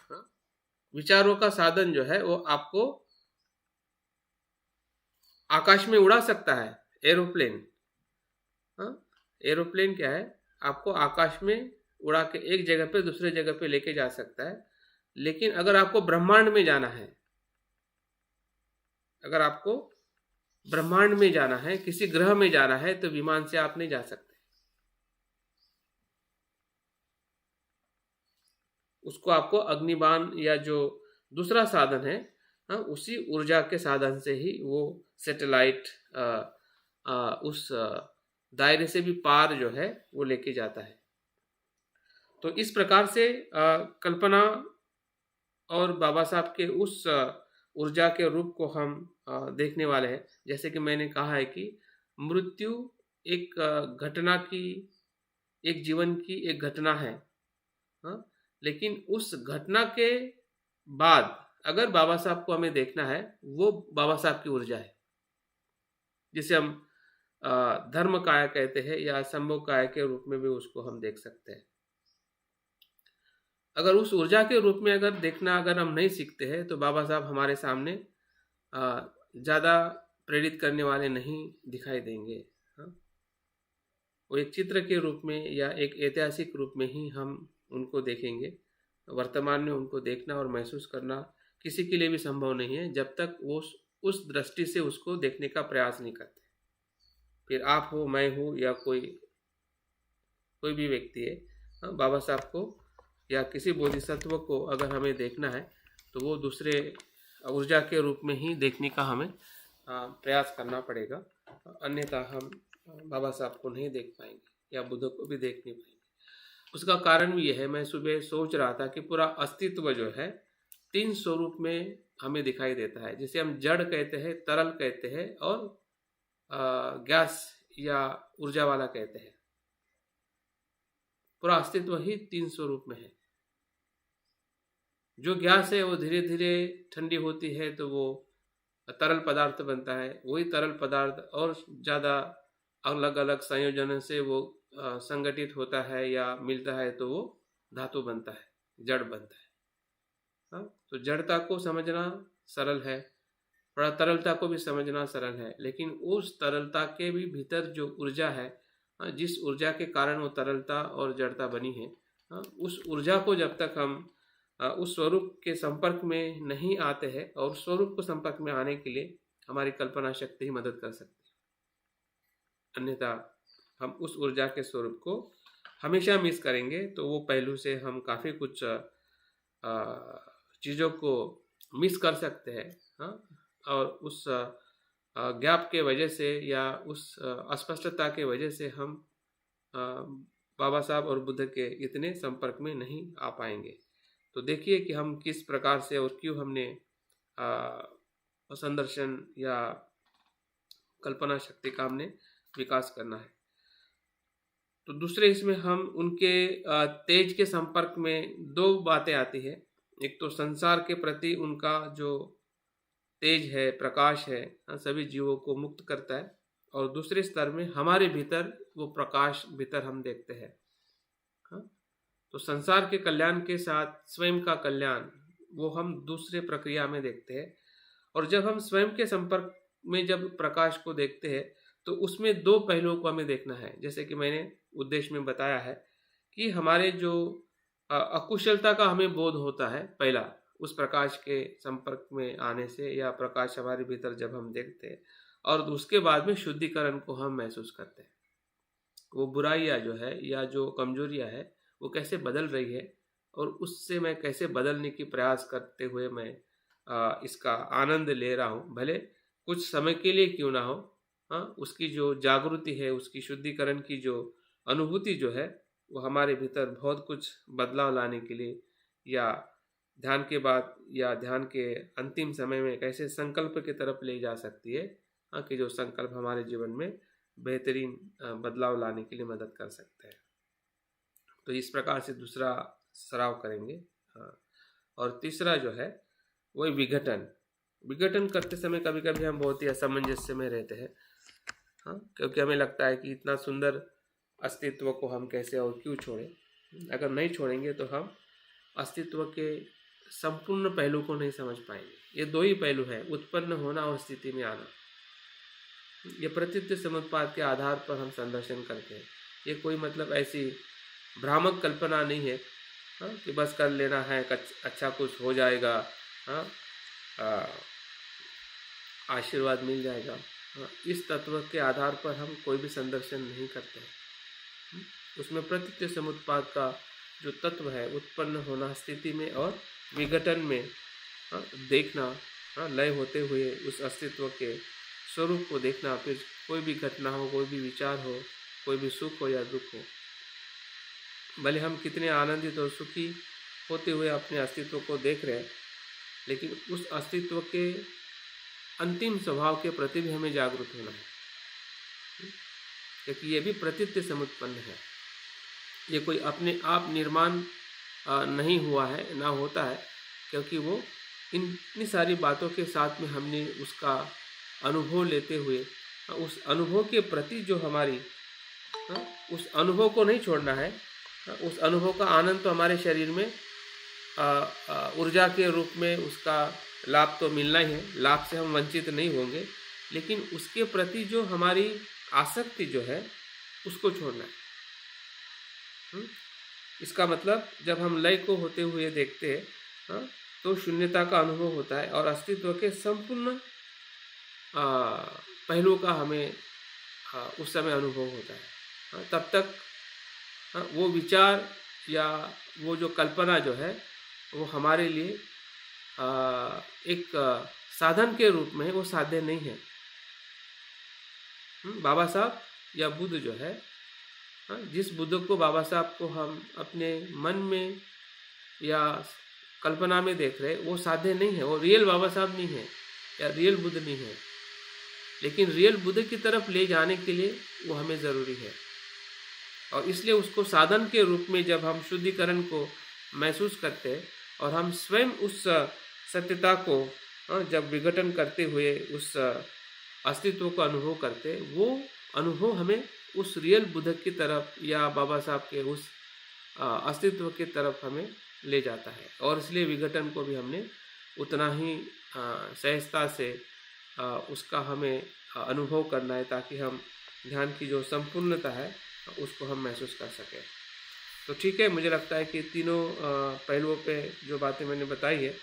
हाँ, विचारों का साधन जो है वो आपको आकाश में उड़ा सकता है। एरोप्लेन, हाँ, एरोप्लेन क्या है, आपको आकाश में उड़ा के एक जगह पे दूसरे जगह पे लेके जा सकता है। लेकिन अगर आपको ब्रह्मांड में जाना है, अगर आपको ब्रह्मांड में जाना है, किसी ग्रह में जाना है, तो विमान से आप नहीं जा सकते। उसको आपको अग्निबाण या जो दूसरा साधन है, हाँ, उसी ऊर्जा के साधन से ही वो सैटेलाइट उस दायरे से भी पार जो है वो लेके जाता है। तो इस प्रकार से कल्पना और बाबा साहब के उस ऊर्जा के रूप को हम देखने वाले हैं। जैसे कि मैंने कहा है कि मृत्यु एक घटना की, एक जीवन की एक घटना है, हाँ, लेकिन उस घटना के बाद अगर बाबा साहब को हमें देखना है, वो बाबा साहब की ऊर्जा है, जिसे हम धर्म काया कहते हैं या संभव काया के रूप में भी उसको हम देख सकते हैं। अगर उस ऊर्जा के रूप में अगर देखना अगर हम नहीं सीखते हैं, तो बाबा साहब हमारे सामने ज़्यादा प्रेरित करने वाले नहीं दिखाई देंगे। हाँ, वो एक चित्र के रूप में या एक ऐतिहासिक रूप में ही हम उनको देखेंगे। वर्तमान में उनको देखना और महसूस करना किसी के लिए भी संभव नहीं है जब तक वो उस दृष्टि से उसको देखने का प्रयास नहीं करते। फिर आप हो, मैं हूँ या कोई कोई भी व्यक्ति है, हाँ, बाबा साहब को या किसी बोधिसत्व को अगर हमें देखना है, तो वो दूसरे ऊर्जा के रूप में ही देखने का हमें प्रयास करना पड़ेगा। अन्यथा हम बाबा साहब को नहीं देख पाएंगे या बुद्ध को भी देख नहीं पाएंगे। उसका कारण भी यह है, मैं सुबह सोच रहा था कि पूरा अस्तित्व जो है 3 स्वरूप में हमें दिखाई देता है, जिसे हम जड़ कहते हैं, तरल कहते हैं और गैस या ऊर्जा वाला कहते हैं। पूरा अस्तित्व ही 3 स्वरूप में है। जो गैस है वो धीरे धीरे ठंडी होती है तो वो तरल पदार्थ बनता है। वही तरल पदार्थ और ज़्यादा अलग अलग संयोजनों से वो संगठित होता है या मिलता है तो वो धातु बनता है, जड़ बनता है। हाँ, तो जड़ता को समझना सरल है, थोड़ा तरलता को भी समझना सरल है, लेकिन उस तरलता के भी भीतर जो ऊर्जा है, जिस ऊर्जा के कारण वो तरलता और जड़ता बनी है, उस ऊर्जा को जब तक हम उस स्वरूप के संपर्क में नहीं आते हैं, और स्वरूप को संपर्क में आने के लिए हमारी कल्पना शक्ति ही मदद कर सकती है। अन्यथा हम उस ऊर्जा के स्वरूप को हमेशा मिस करेंगे, तो वो पहलू से हम काफ़ी कुछ चीज़ों को मिस कर सकते हैं। हाँ, और उस गैप के वजह से या उस अस्पष्टता के वजह से हम बाबा साहब और बुद्ध के इतने संपर्क में नहीं आ पाएंगे। तो देखिए कि हम किस प्रकार से और क्यों हमने संदर्शन या कल्पना शक्ति का हमने विकास करना है। तो दूसरे इसमें हम उनके तेज के संपर्क में 2 बातें आती है। एक तो संसार के प्रति उनका जो तेज है, प्रकाश है, सभी जीवों को मुक्त करता है, और दूसरे स्तर में हमारे भीतर वो प्रकाश भीतर हम देखते हैं। तो संसार के कल्याण के साथ स्वयं का कल्याण वो हम दूसरे प्रक्रिया में देखते हैं। और जब हम स्वयं के संपर्क में जब प्रकाश को देखते हैं, तो उसमें 2 पहलुओं को हमें देखना है। जैसे कि मैंने उद्देश्य में बताया है कि हमारे जो अकुशलता का हमें बोध होता है, पहला उस प्रकाश के संपर्क में आने से या प्रकाश हमारे भीतर जब हम देखते हैं, और उसके बाद में शुद्धिकरण को हम महसूस करते हैं। वो बुराइयाँ जो है या जो कमजोरियाँ है वो कैसे बदल रही है, और उससे मैं कैसे बदलने की प्रयास करते हुए मैं इसका आनंद ले रहा हूँ, भले कुछ समय के लिए क्यों ना हो। हाँ, उसकी जो जागृति है, उसकी शुद्धिकरण की जो अनुभूति जो है, वो हमारे भीतर बहुत कुछ बदलाव लाने के लिए, या ध्यान के बाद या ध्यान के अंतिम समय में कैसे संकल्प की तरफ ले जा सकती है। हाँ, कि जो संकल्प हमारे जीवन में बेहतरीन बदलाव लाने के लिए मदद कर सकते हैं। तो इस प्रकार से दूसरा सराव करेंगे। हाँ, और तीसरा जो है वही विघटन। विघटन करते समय कभी कभी हम बहुत ही असमंजस्य में रहते हैं। हाँ, क्योंकि हमें लगता है कि इतना सुंदर अस्तित्व को हम कैसे और क्यों छोड़ें। अगर नहीं छोड़ेंगे तो हम अस्तित्व के संपूर्ण पहलू को नहीं समझ पाएंगे। ये दो ही पहलू है, उत्पन्न होना और स्थिति में आना। ये प्रतीत्य समुत्पाद के आधार पर हम संदर्शन करते हैं। ये कोई मतलब ऐसी भ्रामक कल्पना नहीं है, हाँ, कि बस कर लेना है, अच्छा कुछ हो जाएगा, हाँ, आशीर्वाद मिल जाएगा। हाँ, इस तत्व के आधार पर हम कोई भी संदर्शन नहीं करते हैं। उसमें प्रतीत्य समुत्पाद का जो तत्व है, उत्पन्न होना स्थिति में और विघटन में, हाँ, देखना, हाँ, लय होते हुए उस अस्तित्व के स्वरूप को देखना। फिर कोई भी घटना हो, कोई भी विचार हो, कोई भी सुख हो या दुख हो, भले हम कितने आनंदित और सुखी होते हुए अपने अस्तित्व को देख रहे हैं, लेकिन उस अस्तित्व के अंतिम स्वभाव के प्रति भी हमें जागरूक होना है, क्योंकि ये भी प्रतीत्य समुत्पन्न है। ये कोई अपने आप निर्माण नहीं हुआ है, ना होता है, क्योंकि वो इतनी सारी बातों के साथ में हमने उसका अनुभव लेते हुए उस अनुभव के प्रति जो हमारी, उस अनुभव को नहीं छोड़ना है। उस अनुभव का आनंद तो हमारे शरीर में ऊर्जा के रूप में उसका लाभ तो मिलना ही है, लाभ से हम वंचित नहीं होंगे, लेकिन उसके प्रति जो हमारी आसक्ति जो है उसको छोड़ना है। इसका मतलब जब हम लय को होते हुए देखते हैं, तो शून्यता का अनुभव होता है और अस्तित्व के संपूर्ण पहलू का हमें उस समय अनुभव होता है। तब तक वो विचार या वो जो कल्पना जो है वो हमारे लिए एक साधन के रूप में वो साध्य नहीं है। बाबा साहब या बुद्ध जो है, जिस बुद्ध को बाबा साहब को हम अपने मन में या कल्पना में देख रहे, वो साध्य नहीं है, वो रियल बाबा साहब नहीं है या रियल बुद्ध नहीं है। लेकिन रियल बुद्ध की तरफ ले जाने के लिए वो हमें ज़रूरी है, और इसलिए उसको साधन के रूप में जब हम शुद्धिकरण को महसूस करते हैं और हम स्वयं उस सत्यता को जब विघटन करते हुए उस अस्तित्व को अनुभव करते, वो अनुभव हमें उस रियल बुद्ध की तरफ या बाबा साहब के उस अस्तित्व की तरफ हमें ले जाता है। और इसलिए विघटन को भी हमने उतना ही सहजता से उसका हमें अनुभव करना है, ताकि हम ध्यान की जो संपूर्णता है उसको हम महसूस कर सकें। तो ठीक है, मुझे लगता है कि तीनों पहलुओं पे जो बातें मैंने बताई है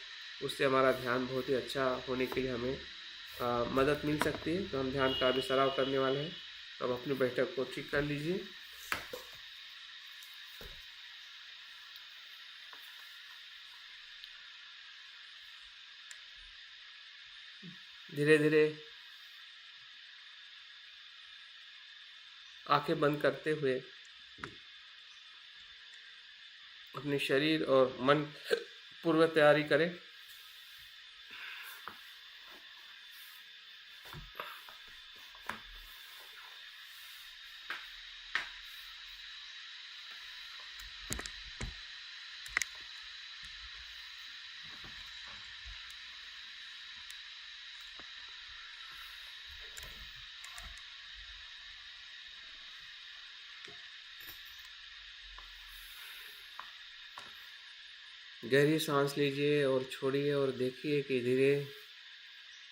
उससे हमारा ध्यान बहुत ही अच्छा होने के लिए हमें मदद मिल सकती है। तो हम ध्यान का भी सराव करने वाले हैं। तो अब अपनी बैठक को ठीक कर लीजिए। धीरे धीरे आंखें बंद करते हुए अपने शरीर और मन पूर्व तैयारी करें। गहरी सांस लीजिए और छोड़िए और देखिए कि धीरे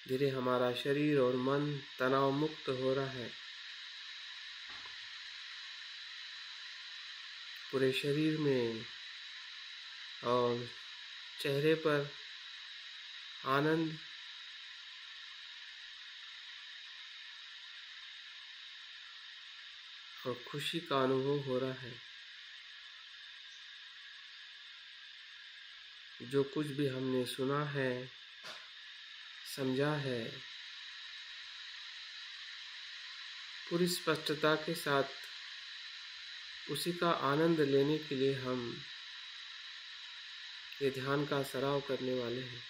धीरे हमारा शरीर और मन तनाव मुक्त हो रहा है। पूरे शरीर में और चेहरे पर आनंद और खुशी का अनुभव हो रहा है। जो कुछ भी हमने सुना है, समझा है, पूरी स्पष्टता के साथ उसी का आनंद लेने के लिए हम ये ध्यान का सराव करने वाले हैं।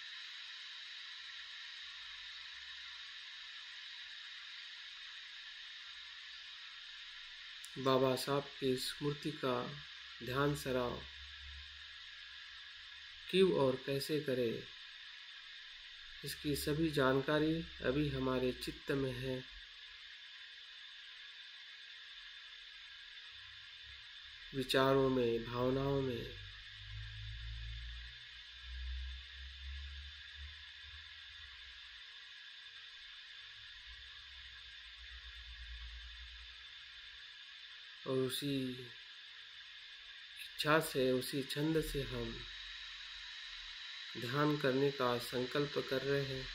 बाबा साहब की स्मृति का ध्यान सराव क्यों और कैसे करें, इसकी सभी जानकारी अभी हमारे चित्त में है। विचारों में, भावनाओं में और उसी इच्छा से, उसी छंद से हम ध्यान करने का संकल्प कर रहे हैं।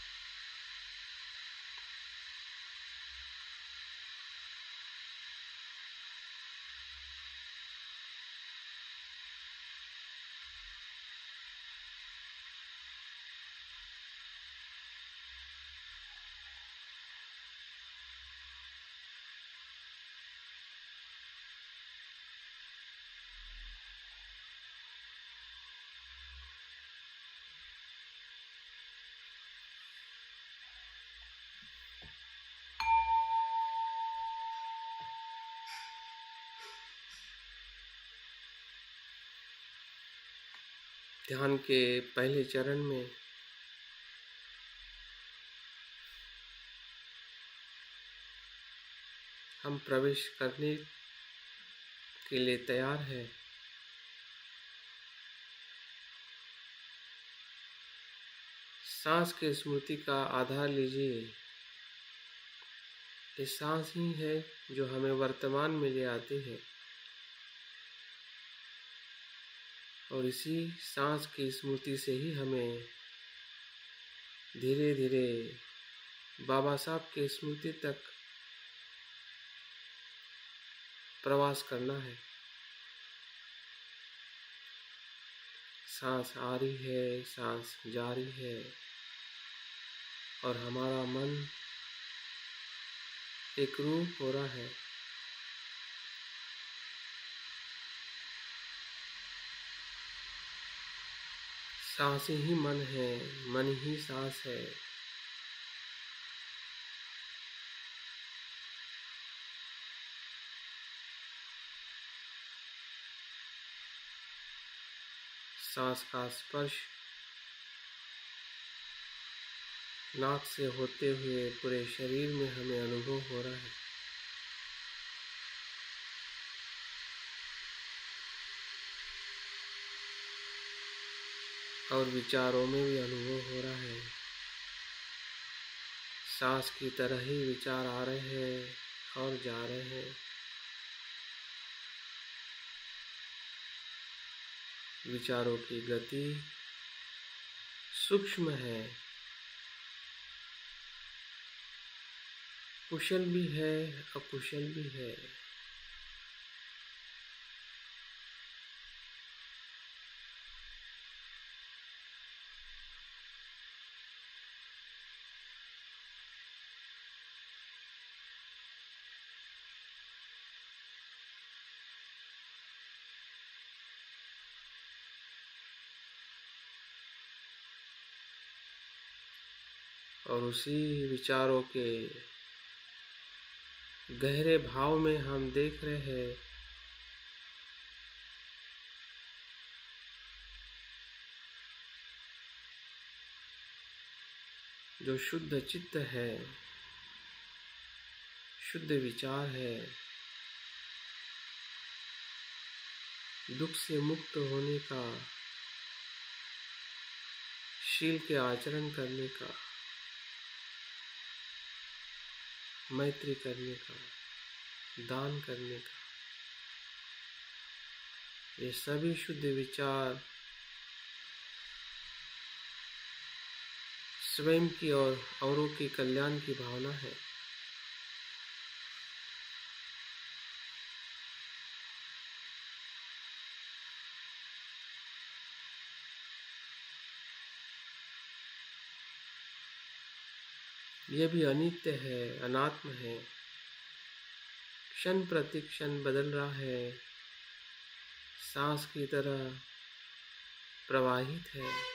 ध्यान के पहले चरण में हम प्रवेश करने के लिए तैयार हैं। सांस की स्मृति का आधार लीजिए। ये सांस ही है जो हमें वर्तमान में ले आती है, और इसी सांस की स्मृति से ही हमें धीरे धीरे बाबा साहब की स्मृति तक प्रवास करना है। सांस आ रही है, सांस जा रही है, और हमारा मन एक रूप हो रहा है। सांस ही मन है, मन ही सांस है। सांस का स्पर्श नाक से होते हुए पूरे शरीर में हमें अनुभव हो रहा है। और विचारों में भी अनुभव हो रहा है। सांस की तरह ही विचार आ रहे हैं और जा रहे हैं। विचारों की गति सूक्ष्म है, कुशल भी है, अकुशल भी है। और उसी विचारों के गहरे भाव में हम देख रहे हैं जो शुद्ध चित्त है, शुद्ध विचार है, दुख से मुक्त होने का, शील के आचरण करने का, मैत्री करने का, दान करने का, ये सभी शुद्ध विचार स्वयं की और औरों की कल्याण की भावना है। यह भी अनित्य है, अनात्म है, क्षण प्रति क्षण बदल रहा है, सांस की तरह प्रवाहित है।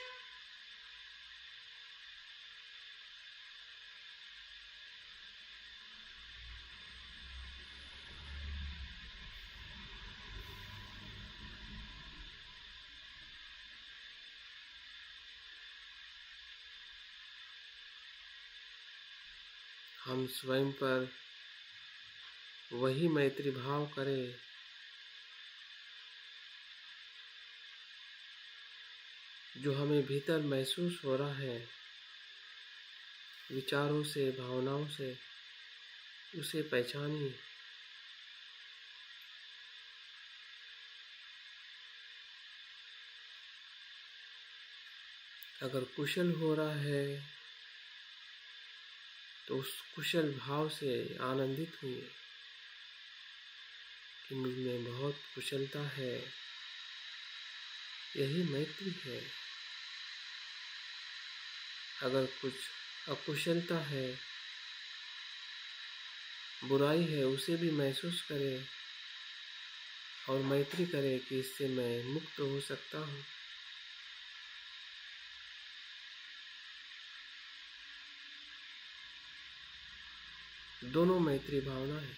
हम स्वयं पर वही मैत्री भाव करें जो हमें भीतर महसूस हो रहा है। विचारों से, भावनाओं से उसे पहचानिए। अगर कुशल हो रहा है तो उस कुशल भाव से आनंदित हुए कि मुझ में बहुत कुशलता है। यही मैत्री है। अगर कुछ अकुशलता है, बुराई है, उसे भी महसूस करें और मैत्री करें कि इससे मैं मुक्त हो सकता हूँ। दोनों मैत्री भावना है।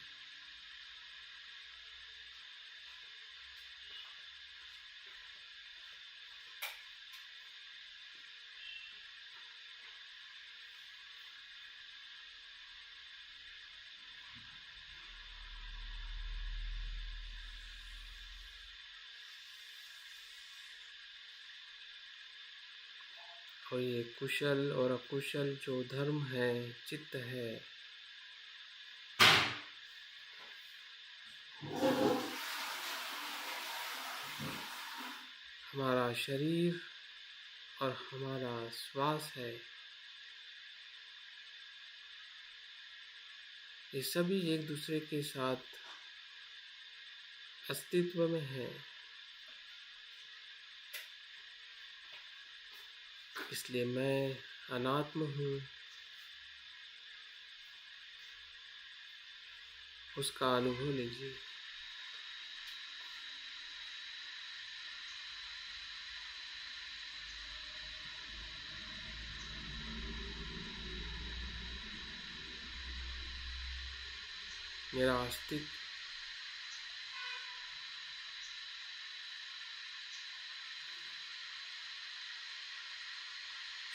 और ये कुशल और अकुशल जो धर्म है, चित्त है, हमारा शरीर और हमारा श्वास है, ये सभी एक दूसरे के साथ अस्तित्व में है। इसलिए मैं अनात्म हूँ, उसका अनुभव लीजिए। मेरा अस्तित्व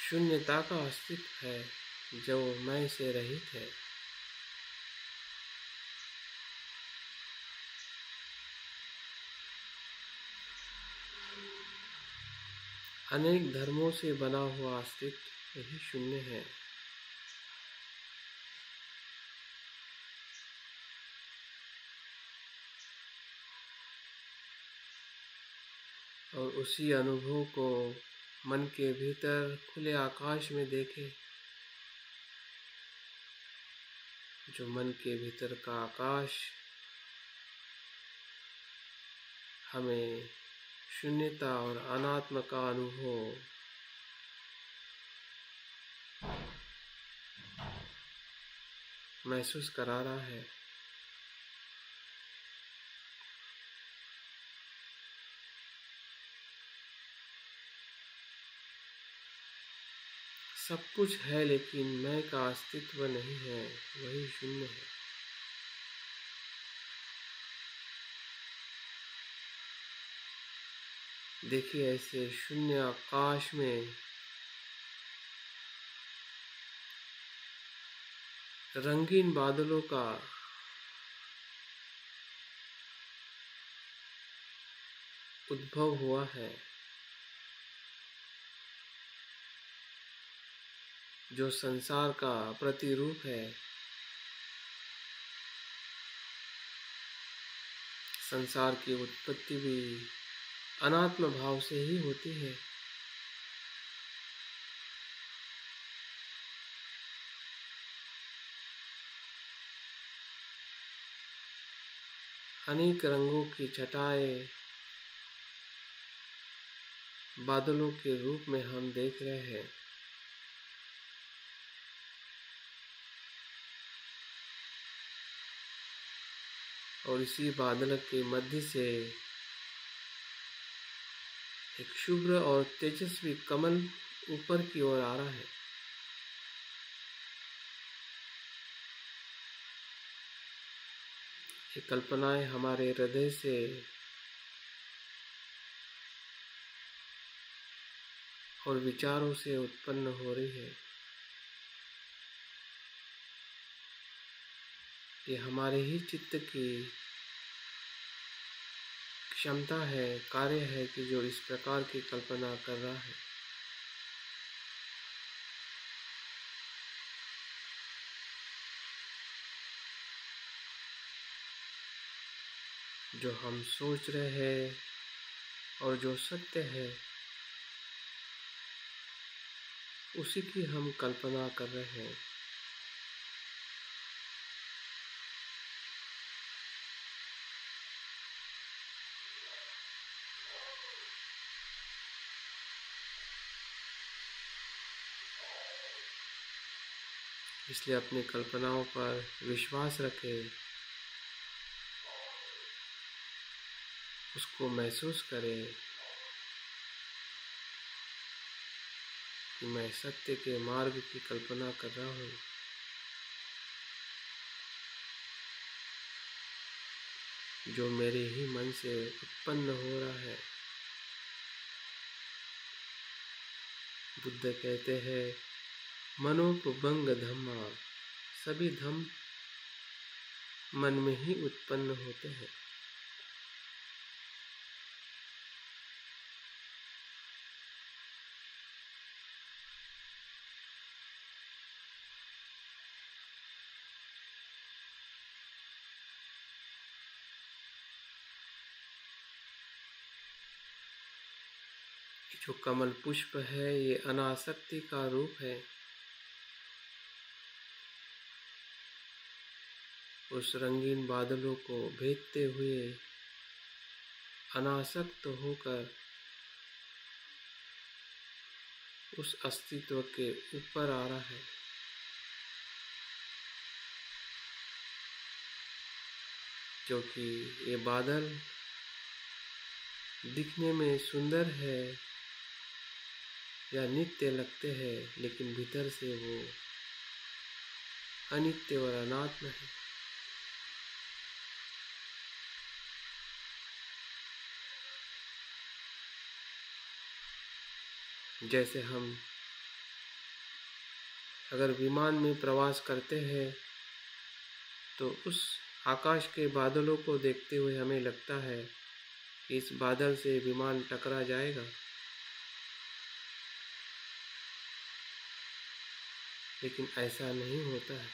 शून्यता का अस्तित्व है जो मैं से रहित है। अनेक धर्मों से बना हुआ अस्तित्व यही शून्य है। और उसी अनुभव को मन के भीतर खुले आकाश में देखें। जो मन के भीतर का आकाश हमें शून्यता और अनात्म का अनुभव महसूस करा रहा है। सब कुछ है लेकिन मैं का अस्तित्व नहीं है, वही शून्य है। देखिए ऐसे शून्य आकाश में रंगीन बादलों का उद्भव हुआ है, जो संसार का प्रतिरूप है। संसार की उत्पत्ति भी अनात्म भाव से ही होती है। अनेक रंगों की छटाएं बादलों के रूप में हम देख रहे हैं। और इसी बादल के मध्य से एक शुभ्र और तेजस्वी कमल ऊपर की ओर आ रहा है। ये कल्पनाएं हमारे हृदय से और विचारों से उत्पन्न हो रही है। ये हमारे ही चित्त की क्षमता है, कार्य है कि जो इस प्रकार की कल्पना कर रहा है। जो हम सोच रहे हैं और जो सत्य है उसी की हम कल्पना कर रहे हैं। इसलिए अपनी कल्पनाओं पर विश्वास रखें, उसको महसूस करें कि मैं सत्य के मार्ग की कल्पना कर रहा हूँ। जो मेरे ही मन से उत्पन्न हो रहा है। बुद्ध कहते हैं मनोपुबंग धम्मा, सभी धम्म मन में ही उत्पन्न होते हैं। जो कमल पुष्प है ये अनासक्ति का रूप है। उस रंगीन बादलों को भेदते हुए अनासक्त होकर उस अस्तित्व के ऊपर आ रहा है। क्योंकि ये बादल दिखने में सुंदर है या नित्य लगते हैं, लेकिन भीतर से वो अनित्य और अनात्म है। जैसे हम अगर विमान में प्रवास करते हैं तो उस आकाश के बादलों को देखते हुए हमें लगता है कि इस बादल से विमान टकरा जाएगा, लेकिन ऐसा नहीं होता है।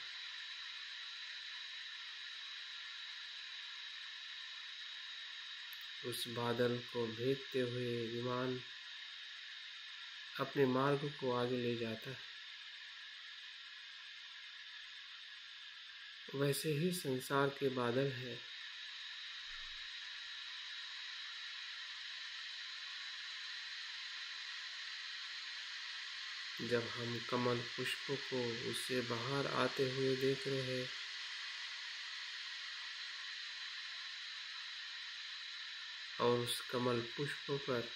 उस बादल को भेदते हुए विमान अपने मार्ग को आगे ले जाता है। वैसे ही संसार के बादल हैं। जब हम कमल पुष्प को उससे बाहर आते हुए देख रहे हैं, और उस कमल पुष्प पर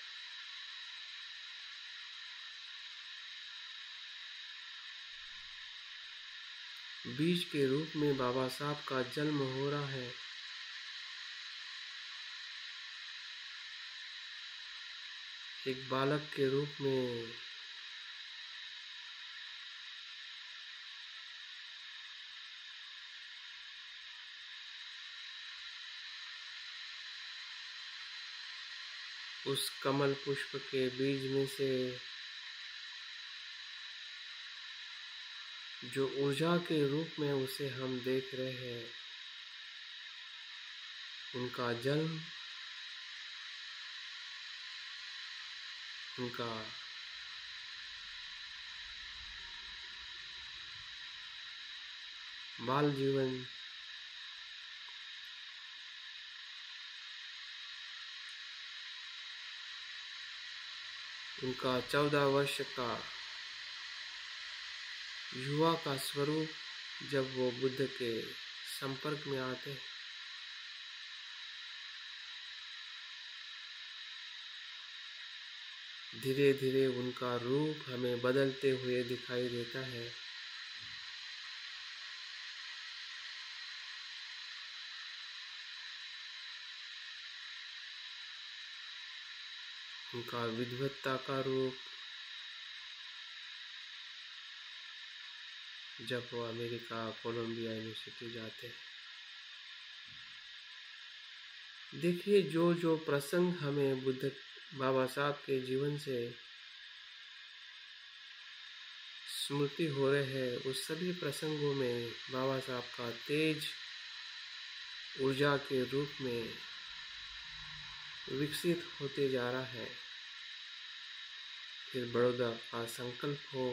बीज के रूप में बाबा साहब का जन्म हो रहा है। एक बालक के रूप में उस कमल पुष्प के बीज में से जो ऊर्जा के रूप में उसे हम देख रहे हैं, उनका जन्म, उनका बाल जीवन, उनका 14 वर्ष का युवा का स्वरूप जब वो बुद्ध के संपर्क में आते हैं, धीरे धीरे उनका रूप हमें बदलते हुए दिखाई देता है। उनका विद्वत्ता का रूप जब वो अमेरिका कोलंबिया यूनिवर्सिटी जाते हैं। देखिए जो जो प्रसंग हमें बुद्ध बाबा साहब के जीवन से स्मृति हो रहे हैं, उस सभी प्रसंगों में बाबा साहब का तेज ऊर्जा के रूप में विकसित होते जा रहा है। फिर बड़ौदा का संकल्प हो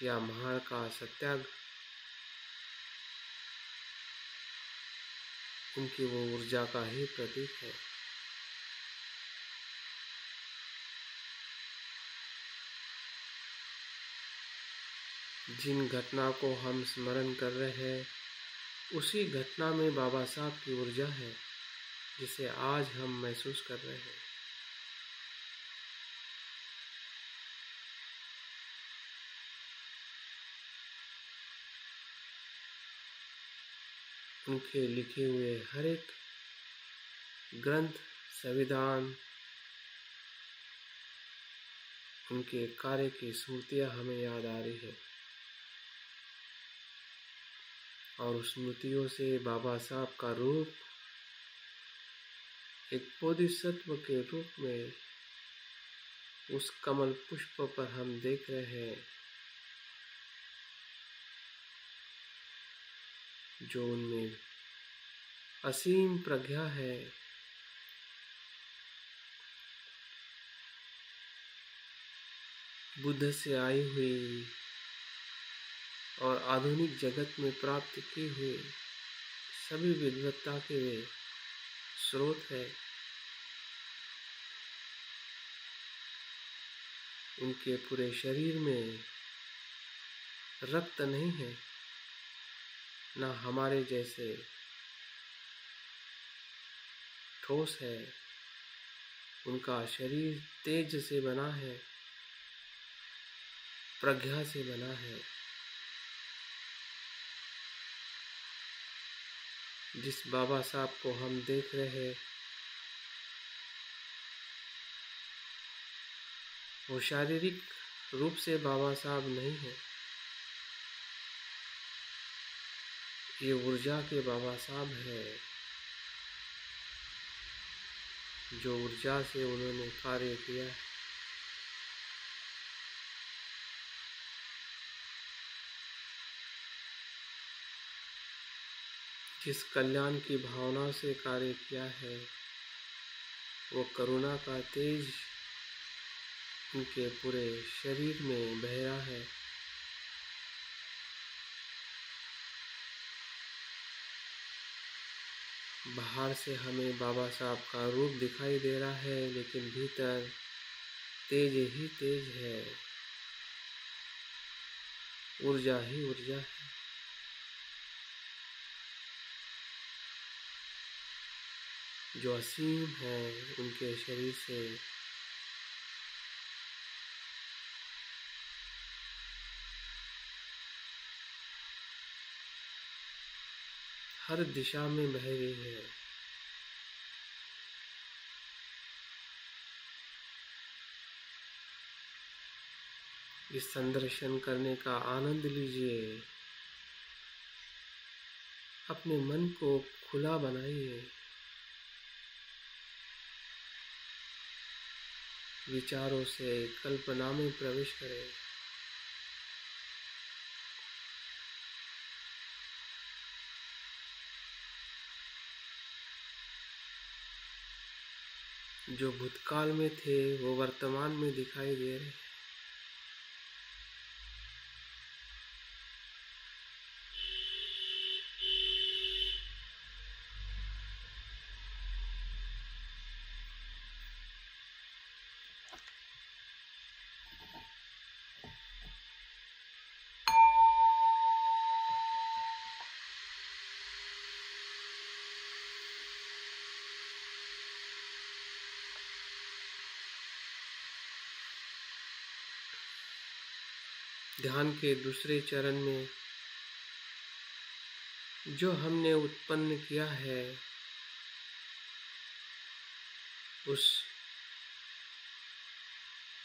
या महाड़ का सत्याग्रह, उनकी वो ऊर्जा का ही प्रतीक है। जिन घटना को हम स्मरण कर रहे हैं, उसी घटना में बाबा साहब की ऊर्जा है, जिसे आज हम महसूस कर रहे हैं। उनके लिखे हुए हर एक ग्रंथ, संविधान, उनके कार्य की स्मृतियाँ हमें याद आ रही है, और उस स्मृतियों से बाबा साहब का रूप एक बोधिसत्व के रूप में उस कमल पुष्प पर हम देख रहे हैं, जो उनमें असीम प्रज्ञा है। बुद्ध से आई हुई और आधुनिक जगत में प्राप्त की हुई सभी विद्वत्ता के वे स्रोत है। उनके पूरे शरीर में रक्त नहीं है, ना हमारे जैसे ठोस है। उनका शरीर तेज से बना है, प्रज्ञा से बना है। जिस बाबा साहब को हम देख रहे हैं, वो शारीरिक रूप से बाबा साहब नहीं है, ये ऊर्जा के बाबा साहब है। जो ऊर्जा से उन्होंने कार्य किया, जिस कल्याण की भावना से कार्य किया है, वो करुणा का तेज उनके पूरे शरीर में बह रहा है। बाहर से हमें बाबा साहब का रूप दिखाई दे रहा है, लेकिन भीतर तेज ही तेज है, ऊर्जा ही ऊर्जा है। जो असीम है उनके शरीर से। हर दिशा में बह रही है। इस संदर्शन करने का आनंद लीजिए, अपने मन को खुला बनाइए, विचारों से कल्पना में प्रवेश करें। जो भूतकाल में थे वो वर्तमान में दिखाई दे रहे हैं। ध्यान के दूसरे चरण में जो हमने उत्पन्न किया है, उस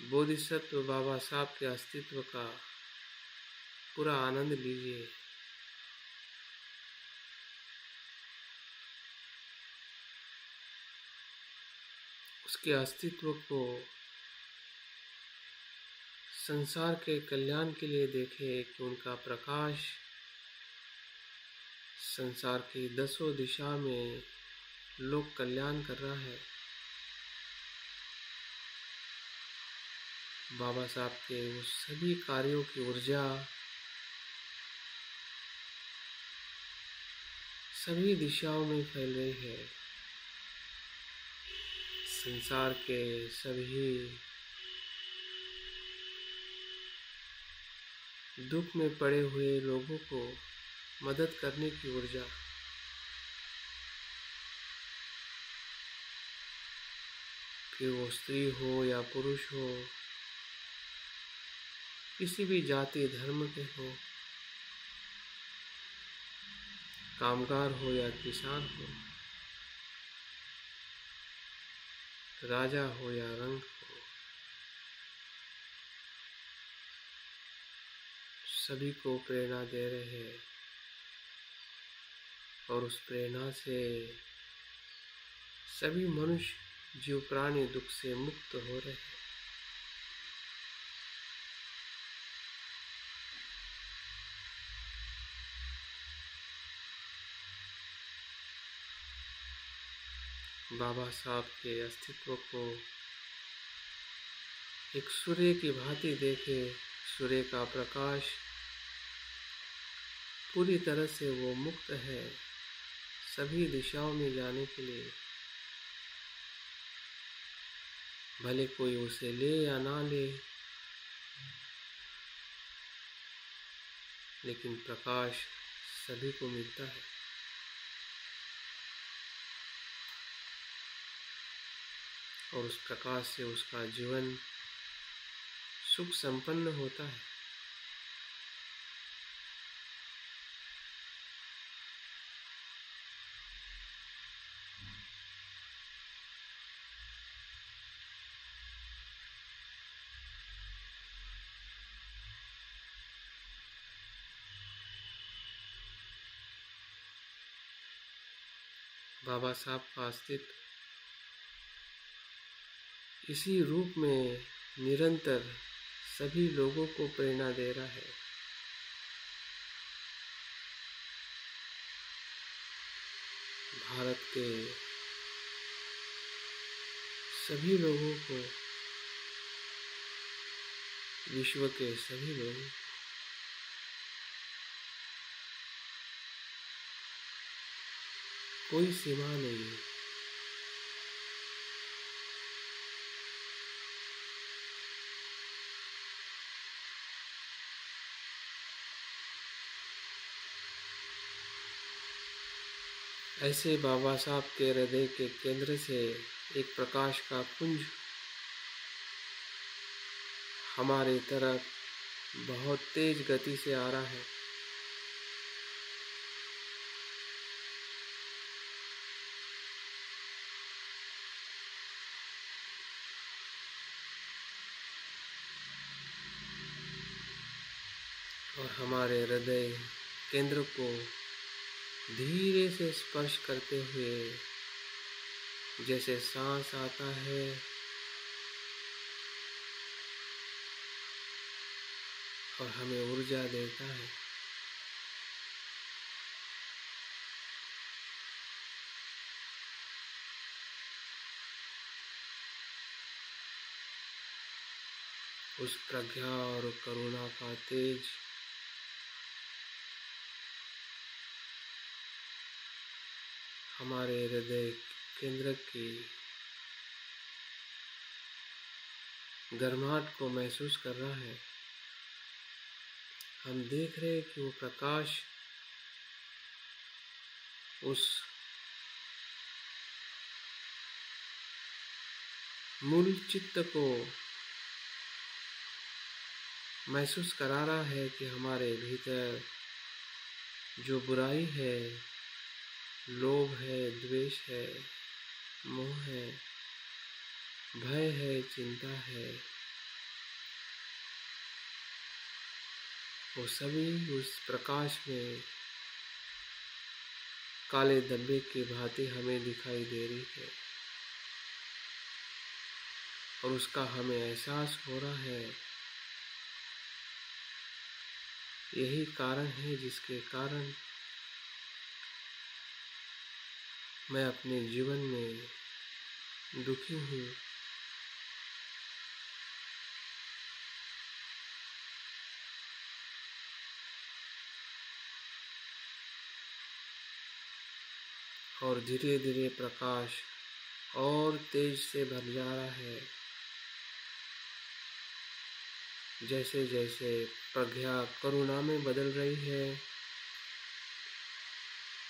बोधिसत्व बाबा साहब के अस्तित्व का पूरा आनंद लीजिए। उसके अस्तित्व को संसार के कल्याण के लिए देखें कि उनका प्रकाश संसार की दसों दिशा में लोक कल्याण कर रहा है। बाबा साहब के उस सभी कार्यों की ऊर्जा सभी दिशाओं में फैल रही है। संसार के सभी दुख में पड़े हुए लोगों को मदद करने की ऊर्जा, फिर वो स्त्री हो या पुरुष हो, किसी भी जाति धर्म के हो, कामगार हो या किसान हो, राजा हो या रंग हो, सभी को प्रेरणा दे रहे हैं और उस प्रेरणा से सभी मनुष्य जीव प्राणी दुख से मुक्त हो रहे हैं। बाबा साहब के अस्तित्व को एक सूर्य की भांति देखे। सूर्य का प्रकाश पूरी तरह से वो मुक्त है सभी दिशाओं में जाने के लिए, भले कोई उसे ले या ना ले, लेकिन प्रकाश सभी को मिलता है। और उस प्रकाश से उसका जीवन सुख संपन्न होता है। बाबा साहब का अस्तित्व इसी रूप में निरंतर सभी लोगों को प्रेरणा दे रहा है। भारत के सभी लोगों को, विश्व के सभी लोगों को, कोई सीमा नहीं है। ऐसे बाबा साहब के हृदय के केंद्र से एक प्रकाश का पुंज हमारे तरफ बहुत तेज गति से आ रहा है। और हमारे हृदय केंद्र को धीरे से स्पर्श करते हुए जैसे सांस आता है और हमें ऊर्जा देता है, उस प्रज्ञा और करुणा का तेज हमारे हृदय केंद्र की गर्माहट को महसूस कर रहा है। हम देख रहे हैं कि वो प्रकाश उस मूल चित्त को महसूस करा रहा है कि हमारे भीतर जो बुराई है, लोभ है, द्वेष है, मोह है, भय है, चिंता है, वो सभी उस प्रकाश में काले धब्बे की भांति हमें दिखाई दे रही है और उसका हमें एहसास हो रहा है। यही कारण है जिसके कारण मैं अपने जीवन में दुखी हूँ, और धीरे धीरे प्रकाश और तेज से भर जा रहा है। जैसे जैसे प्रज्ञा करुणा में बदल रही है,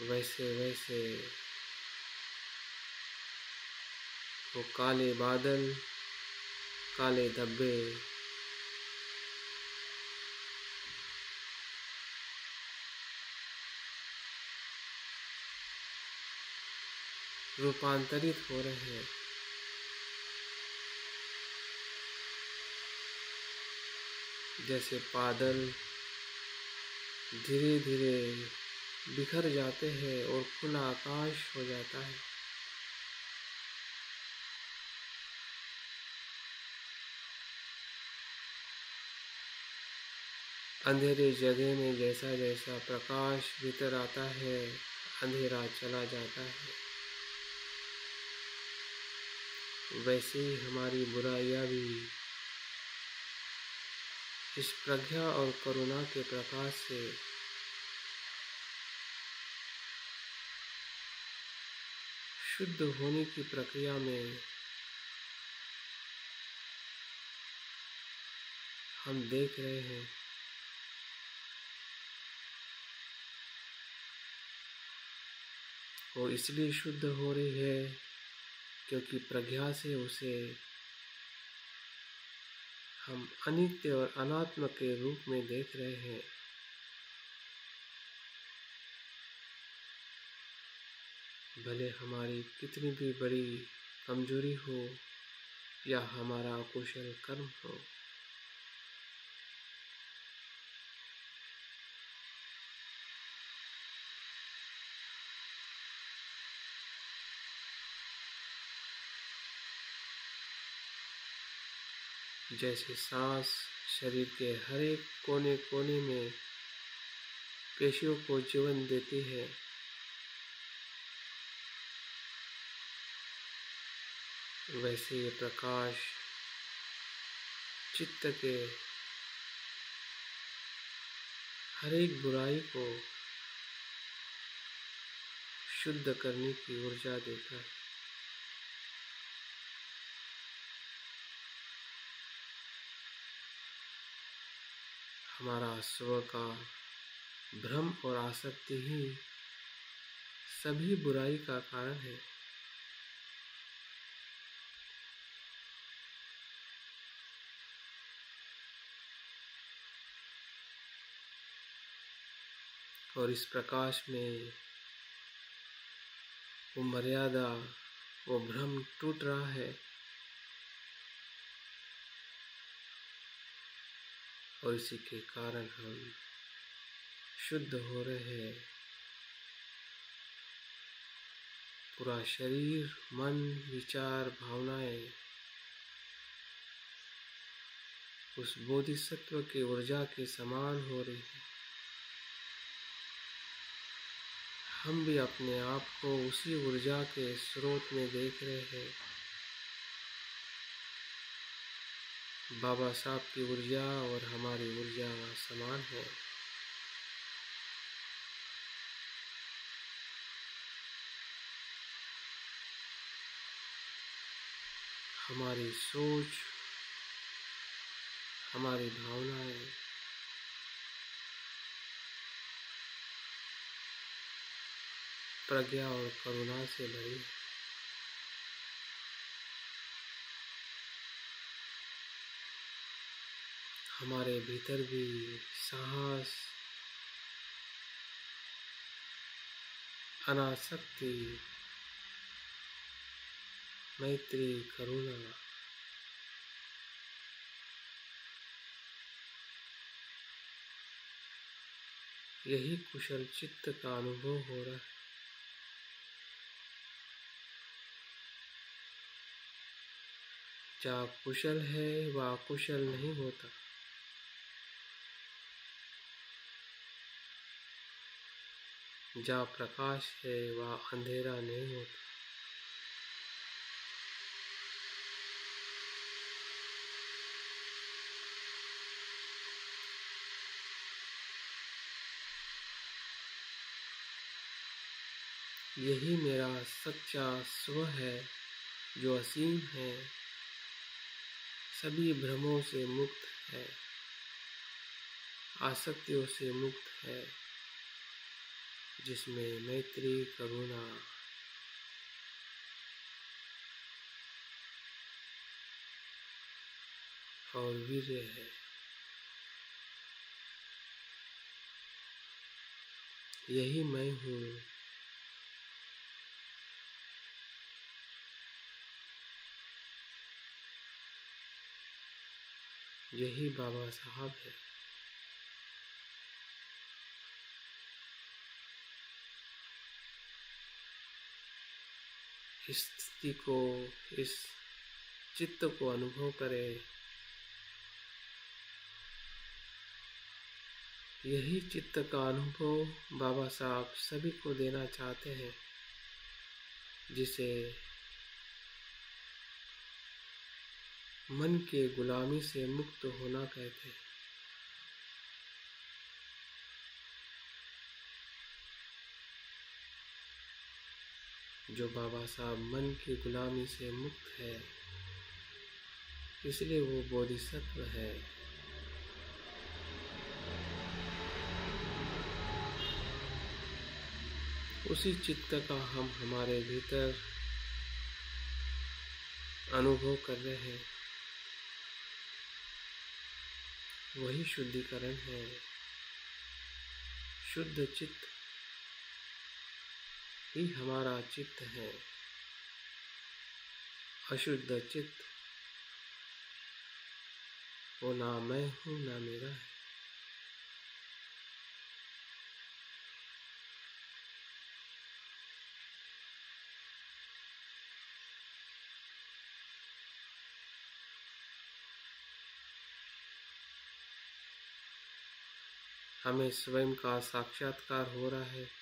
वैसे वैसे वो काले बादल, काले धब्बे रूपांतरित हो रहे हैं। जैसे बादल धीरे धीरे बिखर जाते हैं और खुला आकाश हो जाता है। अंधेरे जगह में जैसा जैसा प्रकाश भीतर आता है, अंधेरा चला जाता है। वैसे ही हमारी बुराइयां भी इस प्रज्ञा और करुणा के प्रकाश से शुद्ध होने की प्रक्रिया में हम देख रहे हैं। वो इसलिए शुद्ध हो रही है क्योंकि प्रज्ञा से उसे हम अनित्य और अनात्म के रूप में देख रहे हैं। भले हमारी कितनी भी बड़ी कमजोरी हो या हमारा अकुशल कर्म हो, जैसे सांस शरीर के हर एक कोने कोने में पेशियों को जीवन देती है, वैसे ये प्रकाश चित्त के हर एक बुराई को शुद्ध करने की ऊर्जा देता है। हमारा स्व का भ्रम और आसक्ति ही सभी बुराई का कारण है। और इस प्रकाश में वो मर्यादा, वो भ्रम टूट रहा है और इसी के कारण हम शुद्ध हो रहे हैं। पूरा शरीर, मन, विचार, भावनाएं उस बोधिसत्व की ऊर्जा के समान हो रही है। हम भी अपने आप को उसी ऊर्जा के स्रोत में देख रहे हैं। बाबा साहब की ऊर्जा और हमारी ऊर्जा समान है। हमारी सोच, हमारी भावनाएं प्रज्ञा और करुणा से भरी है। हमारे भीतर भी साहस, अनासक्ति, मैत्री, करुणा, यही कुशल चित्त का अनुभव हो रहा है। जहाँ कुशल है वह अकुशल नहीं होता। जहाँ प्रकाश है वहाँ अंधेरा नहीं होता। यही मेरा सच्चा स्व है जो असीम है, सभी भ्रमों से मुक्त है, आसक्तियों से मुक्त है, जिसमें मैत्री, करुणा और वीर्य है। यही मैं हूँ। यही बाबा साहब है। इस स्थिति को, इस चित्त को अनुभव करें। यही चित्त का अनुभव बाबा साहब सभी को देना चाहते हैं, जिसे मन के गुलामी से मुक्त होना कहते हैं। जो बाबा साहब मन की गुलामी से मुक्त है, इसलिए वो बोधिसत्व है। उसी चित्त का हम हमारे भीतर अनुभव कर रहे हैं। वही शुद्धिकरण है। शुद्ध चित्त ही हमारा चित्त है। अशुद्ध चित्त वो ना मैं हूँ ना मेरा है। हमें स्वयं का साक्षात्कार हो रहा है।